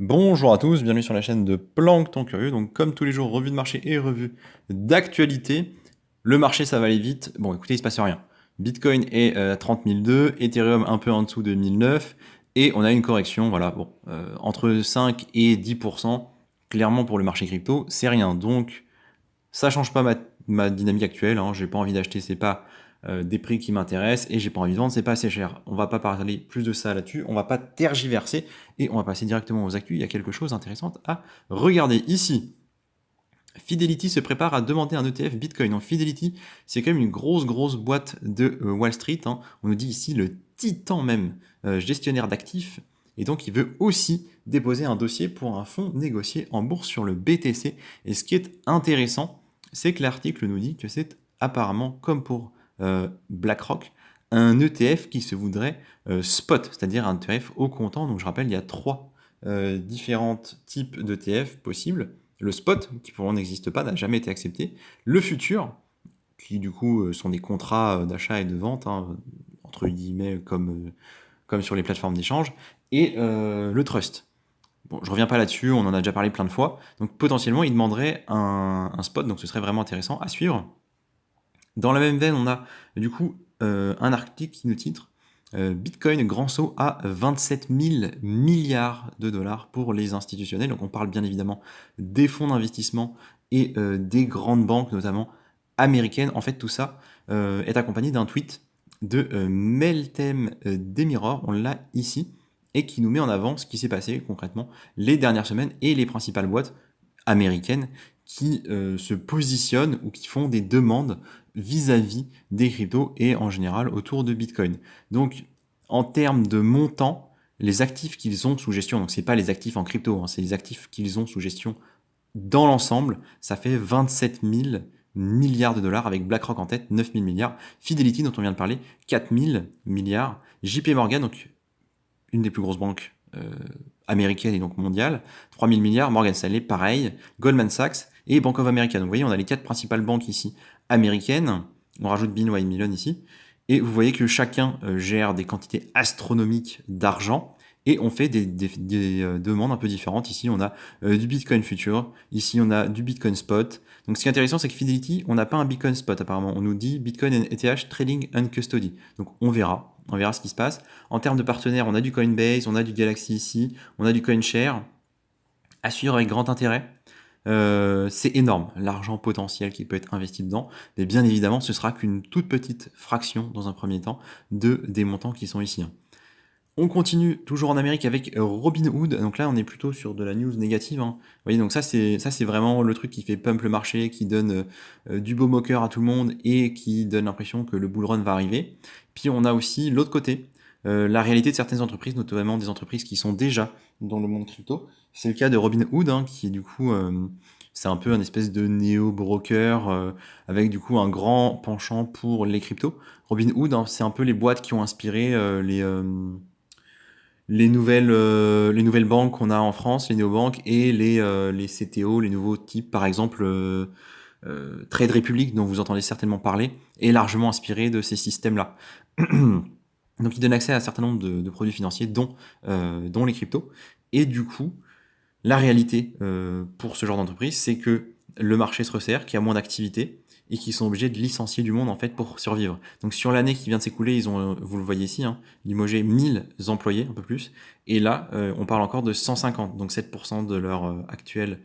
Bonjour à tous, bienvenue sur la chaîne de Plancton Curieux. Donc comme tous les jours, revue de marché et revue d'actualité. Le marché ça va aller vite. Bon écoutez, il se passe rien. Bitcoin est à 30 002, Ethereum un peu en dessous de 1009 et on a une correction, voilà, bon, entre 5 et 10%. Clairement pour le marché crypto, c'est rien. Donc ça change pas ma dynamique actuelle, hein. J'ai pas envie d'acheter, c'est pas des prix qui m'intéressent et j'ai pas envie de vendre, c'est pas assez cher. On va pas parler plus de ça là-dessus, on va pas tergiverser et on va passer directement aux actus. Il y a quelque chose d'intéressant à regarder ici. Fidelity se prépare à demander un ETF Bitcoin. Donc Fidelity, c'est quand même une grosse boîte de Wall Street, hein. On nous dit ici le titan même gestionnaire d'actifs. Et donc il veut aussi déposer un dossier pour un fonds négocié en bourse sur le BTC. Et ce qui est intéressant, c'est que l'article nous dit que c'est apparemment, comme pour BlackRock, un ETF qui se voudrait spot, c'est-à-dire un ETF au comptant. Donc je rappelle, il y a trois différents types d'ETF possibles. Le spot, qui pour moi n'existe pas, n'a jamais été accepté. Le futur, qui du coup sont des contrats d'achat et de vente, hein, entre guillemets, comme sur les plateformes d'échange. Et le trust. Bon, je reviens pas là-dessus, on en a déjà parlé plein de fois. Donc potentiellement, il demanderait un spot, donc ce serait vraiment intéressant à suivre. Dans la même veine, on a du coup un article qui nous titre Bitcoin grand saut à 27 000 milliards de dollars pour les institutionnels. Donc on parle bien évidemment des fonds d'investissement et des grandes banques, notamment américaines. En fait, tout ça est accompagné d'un tweet de Meltem Demiror, on l'a ici, et qui nous met en avant ce qui s'est passé concrètement les dernières semaines et les principales boîtes américaines qui se positionnent ou qui font des demandes vis-à-vis des cryptos et en général autour de Bitcoin. Donc, en termes de montant, les actifs qu'ils ont sous gestion, donc c'est pas les actifs en crypto, hein, c'est les actifs qu'ils ont sous gestion dans l'ensemble, ça fait 27 000 milliards de dollars avec BlackRock en tête, 9 000 milliards. Fidelity, dont on vient de parler, 4 000 milliards. JP Morgan, donc une des plus grosses banques américaines et donc mondiales, 3 000 milliards. Morgan Stanley, pareil. Goldman Sachs et Bank of America. Donc vous voyez, on a les quatre principales banques ici américaines. On rajoute BNY Mellon ici. Et vous voyez que chacun gère des quantités astronomiques d'argent et on fait des demandes un peu différentes. Ici, on a du Bitcoin Future. Ici, on a du Bitcoin Spot. Donc, ce qui est intéressant, c'est que Fidelity, on n'a pas un Bitcoin Spot apparemment. On nous dit Bitcoin and ETH Trading and Custody. Donc, on verra. On verra ce qui se passe. En termes de partenaires, on a du Coinbase, on a du Galaxy ici, on a du CoinShare. À suivre avec grand intérêt. C'est énorme, l'argent potentiel qui peut être investi dedans, mais bien évidemment, ce sera qu'une toute petite fraction, dans un premier temps, des montants qui sont ici, hein. On continue toujours en Amérique avec Robinhood. Donc là, on est plutôt sur de la news négative, hein. Vous voyez, donc ça c'est vraiment le truc qui fait pump le marché, qui donne du beau moqueur à tout le monde et qui donne l'impression que le bull run va arriver. Puis on a aussi l'autre côté, la réalité de certaines entreprises, notamment des entreprises qui sont déjà dans le monde crypto. C'est le cas de Robinhood, hein, qui est du coup, c'est un peu un espèce de néo-broker avec du coup un grand penchant pour les cryptos. Robinhood, hein, c'est un peu les boîtes qui ont inspiré les nouvelles banques qu'on a en France, les néobanques et les CTO, les nouveaux types, par exemple, Trade Republic, dont vous entendez certainement parler, est largement inspiré de ces systèmes-là. Donc, ils donnent accès à un certain nombre de produits financiers, dont les cryptos. Et du coup, la réalité pour ce genre d'entreprise, c'est que le marché se resserre, qu'il y a moins d'activité et qu'ils sont obligés de licencier du monde en fait pour survivre. Donc sur l'année qui vient de s'écouler, ils ont, vous le voyez ici, hein, limogé 1000 employés, un peu plus. Et là, on parle encore de 150, donc 7% de leur actuel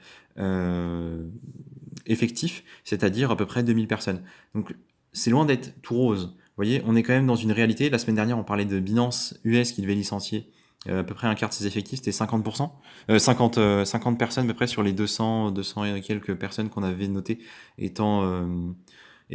effectif, c'est-à-dire à peu près 2000 personnes. Donc c'est loin d'être tout rose. Vous voyez, on est quand même dans une réalité. La semaine dernière, on parlait de Binance US qui devait licencier à peu près un quart de ses effectifs, c'était 50%. 50 personnes à peu près sur les 200 et quelques personnes qu'on avait notées étant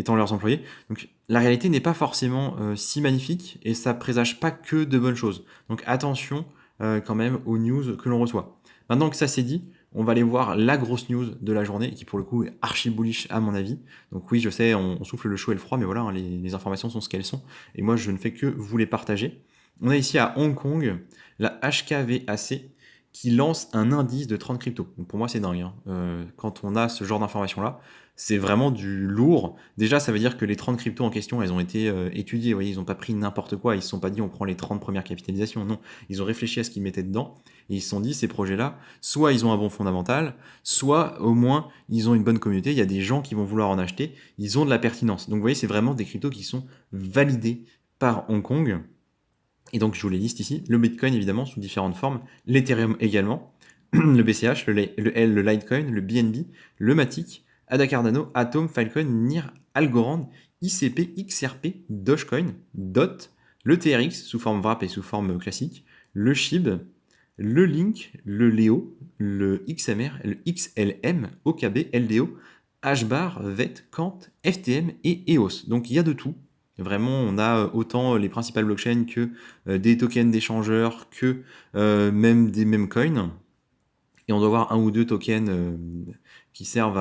leurs employés. Donc la réalité n'est pas forcément si magnifique et ça présage pas que de bonnes choses. Donc attention quand même aux news que l'on reçoit. Maintenant que ça c'est dit, on va aller voir la grosse news de la journée qui pour le coup est archi bullish à mon avis. Donc oui, je sais, on souffle le chaud et le froid, mais voilà, hein, les informations sont ce qu'elles sont et moi je ne fais que vous les partager. On a ici à Hong Kong la HKVAC qui lance un indice de 30 cryptos. Donc pour moi, c'est dingue, hein. Quand on a ce genre d'informations-là, c'est vraiment du lourd. Déjà, ça veut dire que les 30 cryptos en question, elles ont été étudiées. Vous voyez, ils n'ont pas pris n'importe quoi. Ils ne se sont pas dit on prend les 30 premières capitalisations. Non, ils ont réfléchi à ce qu'ils mettaient dedans. Et ils se sont dit, ces projets-là, soit ils ont un bon fondamental, soit au moins ils ont une bonne communauté. Il y a des gens qui vont vouloir en acheter. Ils ont de la pertinence. Donc vous voyez, c'est vraiment des cryptos qui sont validés par Hong Kong. Et donc, je vous les liste ici. Le Bitcoin, évidemment, sous différentes formes. L'Ethereum également. Le BCH, le L, le Litecoin, le BNB, le Matic, ADA Cardano, Atom, Filecoin, NIR, Algorand, ICP, XRP, Dogecoin, DOT, le TRX sous forme wrap et sous forme classique, le SHIB, le Link, le Leo, le XMR, le XLM, OKB, LDO, HBAR, VET, Kant, FTM et EOS. Donc il y a de tout. Vraiment, on a autant les principales blockchains que des tokens d'échangeurs, que même des meme coins. Et on doit avoir un ou deux tokens qui servent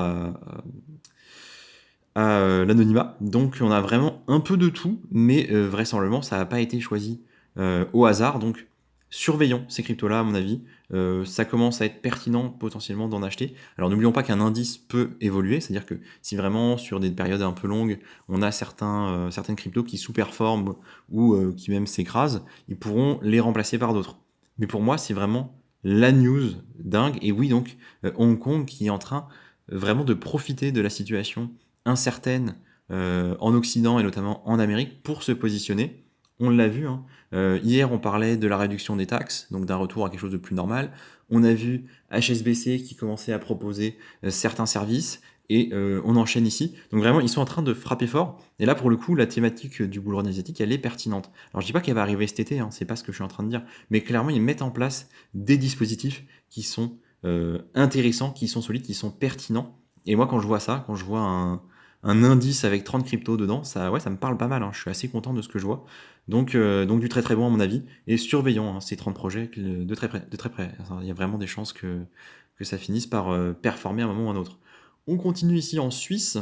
à l'anonymat. Donc on a vraiment un peu de tout, mais vraisemblablement ça n'a pas été choisi au hasard. Donc surveillons ces cryptos-là à mon avis. Ça commence à être pertinent potentiellement d'en acheter. Alors n'oublions pas qu'un indice peut évoluer, c'est-à-dire que si vraiment sur des périodes un peu longues, on a certaines cryptos qui sous-performent ou qui même s'écrasent, ils pourront les remplacer par d'autres. Mais pour moi, c'est vraiment la news dingue. Et oui, donc Hong Kong qui est en train vraiment de profiter de la situation incertaine en Occident et notamment en Amérique pour se positionner. On l'a vu, hein. Hier on parlait de la réduction des taxes, donc d'un retour à quelque chose de plus normal. On a vu HSBC qui commençait à proposer certains services et on enchaîne ici. Donc vraiment ils sont en train de frapper fort. Et là pour le coup la thématique du bull run asiatique elle est pertinente. Alors je dis pas qu'elle va arriver cet été, hein, c'est pas ce que je suis en train de dire, mais clairement ils mettent en place des dispositifs qui sont intéressants, qui sont solides, qui sont pertinents. Et moi quand je vois ça, quand je vois un indice avec 30 cryptos dedans, ça, ouais, ça me parle pas mal, hein. Je suis assez content de ce que je vois. Donc du très très bon à mon avis. Et surveillons hein, ces 30 projets de très près. De très près. Enfin, il y a vraiment des chances que ça finisse par performer à un moment ou à un autre. On continue ici en Suisse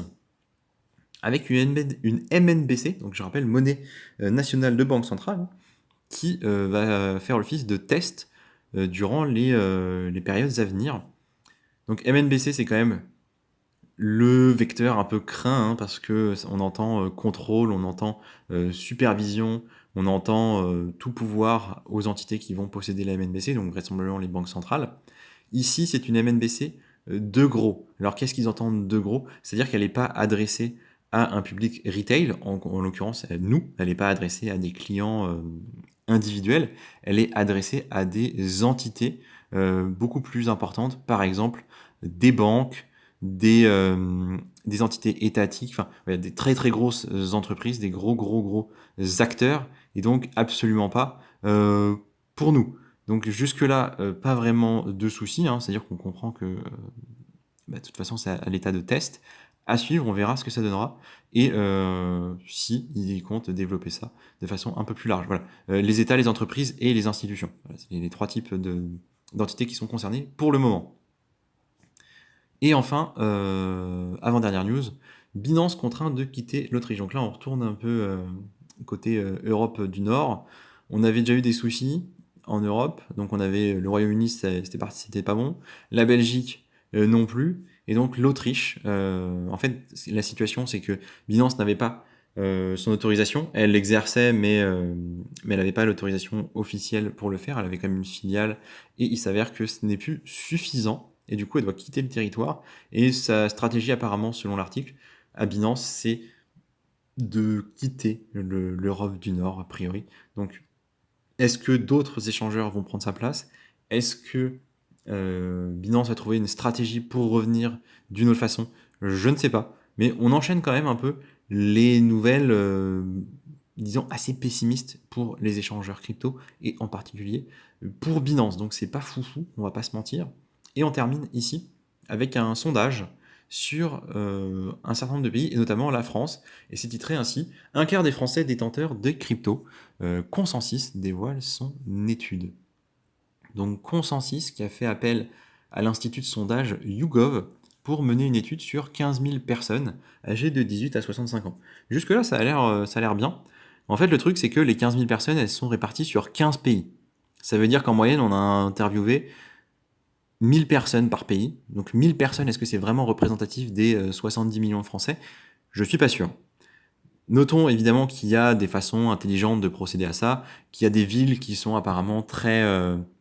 avec une MNBC, donc je rappelle, monnaie nationale de banque centrale, hein, qui va faire l'office de test durant les périodes à venir. Donc MNBC, c'est quand même le vecteur un peu craint, hein, parce que on entend contrôle, on entend supervision, on entend tout pouvoir aux entités qui vont posséder la MNBC, donc vraisemblablement les banques centrales. Ici, c'est une MNBC de gros. Alors qu'est-ce qu'ils entendent de gros? C'est-à-dire qu'elle n'est pas adressée à un public retail, en l'occurrence nous, elle n'est pas adressée à des clients individuels, elle est adressée à des entités beaucoup plus importantes, par exemple des banques, des entités étatiques, enfin ouais, des très très grosses entreprises, des gros acteurs, et donc absolument pas pour nous. Donc jusque-là, pas vraiment de soucis, hein, c'est-à-dire qu'on comprend que de toute façon c'est à l'état de test. À suivre, on verra ce que ça donnera, et si ils comptent développer ça de façon un peu plus large. Voilà. Les États, les entreprises et les institutions. Voilà, c'est les trois types d'entités qui sont concernées pour le moment. Et enfin, avant-dernière news, Binance contraint de quitter l'Autriche. Donc là, on retourne un peu côté Europe du Nord. On avait déjà eu des soucis en Europe. Donc on avait le Royaume-Uni, c'était pas bon. La Belgique non plus. Et donc l'Autriche, en fait, la situation, c'est que Binance n'avait pas son autorisation. Elle l'exerçait, mais elle n'avait pas l'autorisation officielle pour le faire. Elle avait quand même une filiale. Et il s'avère que ce n'est plus suffisant. Et du coup, elle doit quitter le territoire. Et sa stratégie, apparemment, selon l'article, à Binance, c'est de quitter l'Europe du Nord, a priori. Donc, est-ce que d'autres échangeurs vont prendre sa place? Est-ce que Binance va trouver une stratégie pour revenir d'une autre façon? Je ne sais pas. Mais on enchaîne quand même un peu les nouvelles, disons, assez pessimistes pour les échangeurs crypto, et en particulier pour Binance. Donc, c'est pas foufou, on va pas se mentir. Et on termine ici avec un sondage sur un certain nombre de pays, et notamment la France. Et c'est titré ainsi: un quart des Français détenteurs de crypto. Consensus dévoile son étude. Donc Consensus qui a fait appel à l'institut de sondage YouGov pour mener une étude sur 15 000 personnes âgées de 18 à 65 ans. Jusque-là, ça a l'air bien. En fait, le truc, c'est que les 15 000 personnes, elles sont réparties sur 15 pays. Ça veut dire qu'en moyenne, on a interviewé 1000 personnes par pays. Donc 1000 personnes, est-ce que c'est vraiment représentatif des 70 millions de Français? Je suis pas sûr. Notons évidemment qu'il y a des façons intelligentes de procéder à ça, qu'il y a des villes qui sont apparemment très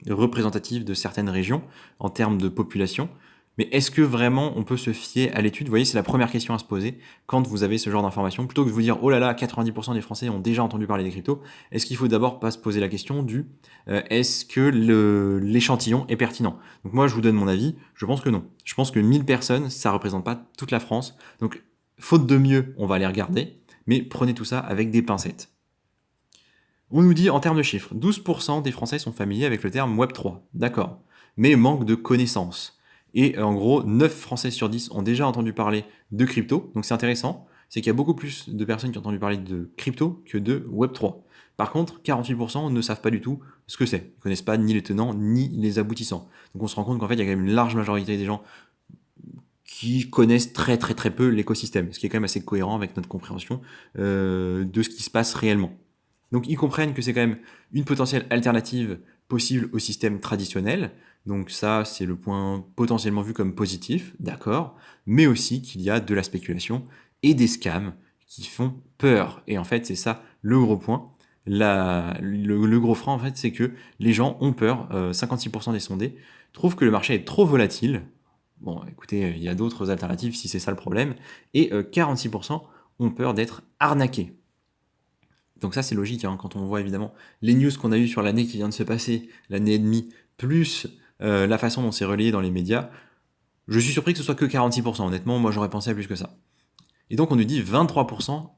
représentatives de certaines régions en termes de population. Mais est-ce que vraiment on peut se fier à l'étude? Vous voyez, c'est la première question à se poser quand vous avez ce genre d'informations. Plutôt que de vous dire, oh là là, 90% des Français ont déjà entendu parler des cryptos, est-ce qu'il faut d'abord pas se poser la question du est-ce que l'échantillon est pertinent? Donc moi, je vous donne mon avis, je pense que non. Je pense que 1000 personnes, ça représente pas toute la France. Donc, faute de mieux, on va aller regarder. Mais prenez tout ça avec des pincettes. On nous dit en termes de chiffres, 12% des Français sont familiers avec le terme Web3, d'accord, mais manque de connaissances. Et en gros, 9 Français sur 10 ont déjà entendu parler de crypto, donc c'est intéressant, c'est qu'il y a beaucoup plus de personnes qui ont entendu parler de crypto que de Web3. Par contre, 48% ne savent pas du tout ce que c'est, ils ne connaissent pas ni les tenants ni les aboutissants. Donc on se rend compte qu'en fait, il y a quand même une large majorité des gens qui connaissent très très très peu l'écosystème, ce qui est quand même assez cohérent avec notre compréhension de ce qui se passe réellement. Donc ils comprennent que c'est quand même une potentielle alternative possible au système traditionnel, donc ça c'est le point potentiellement vu comme positif, d'accord, mais aussi qu'il y a de la spéculation et des scams qui font peur, et en fait c'est ça le gros point. Le gros frein en fait c'est que les gens ont peur, 56% des sondés trouvent que le marché est trop volatile. Bon, écoutez, il y a d'autres alternatives si c'est ça le problème. Et 46% ont peur d'être arnaqués. Donc ça, c'est logique, hein, quand on voit évidemment les news qu'on a eues sur l'année qui vient de se passer, l'année et demie, plus la façon dont c'est relayé dans les médias. Je suis surpris que ce soit que 46%. Honnêtement, moi, j'aurais pensé à plus que ça. Et donc, on nous dit 23%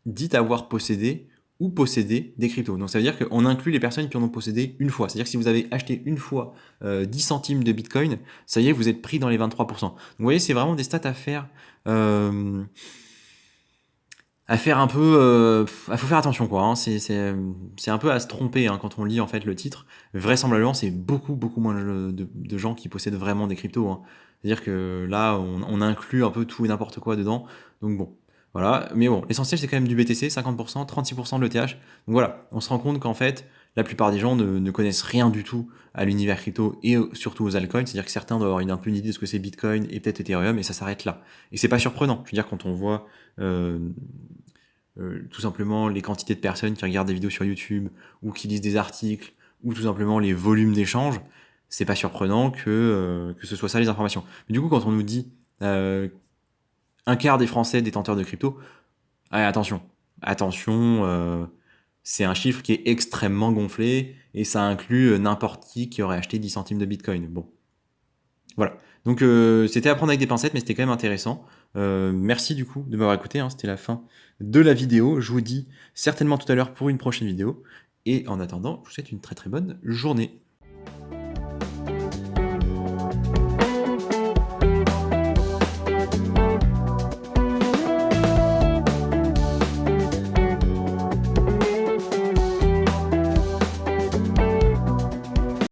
dit avoir possédé ou posséder des cryptos. Donc ça veut dire qu'on inclut les personnes qui en ont possédé une fois. C'est-à-dire que si vous avez acheté une fois 10 centimes de Bitcoin, ça y est, vous êtes pris dans les 23%. Donc vous voyez, c'est vraiment des stats à faire un peu... faut faire attention, quoi. Hein. C'est un peu à se tromper hein, quand on lit en fait le titre. Vraisemblablement, c'est beaucoup, beaucoup moins de gens qui possèdent vraiment des cryptos. Hein. C'est-à-dire que là, on inclut un peu tout et n'importe quoi dedans. Donc bon, voilà. Mais bon, l'essentiel, c'est quand même du BTC, 50%, 36% de l'ETH. Donc voilà, on se rend compte qu'en fait, la plupart des gens ne connaissent rien du tout à l'univers crypto et surtout aux altcoins. C'est-à-dire que certains doivent avoir un peu une idée de ce que c'est Bitcoin et peut-être Ethereum, et ça s'arrête là. Et c'est pas surprenant. Je veux dire, quand on voit... tout simplement les quantités de personnes qui regardent des vidéos sur YouTube ou qui lisent des articles ou tout simplement les volumes d'échanges, c'est pas surprenant que ce soit ça les informations. Mais du coup, quand on nous dit un quart des Français détenteurs de crypto, attention, c'est un chiffre qui est extrêmement gonflé et ça inclut n'importe qui aurait acheté 10 centimes de Bitcoin. Bon, voilà. Donc c'était à prendre avec des pincettes, mais c'était quand même intéressant. Merci du coup de m'avoir écouté, hein, c'était la fin de la vidéo. Je vous dis certainement tout à l'heure pour une prochaine vidéo. Et en attendant, je vous souhaite une très très bonne journée.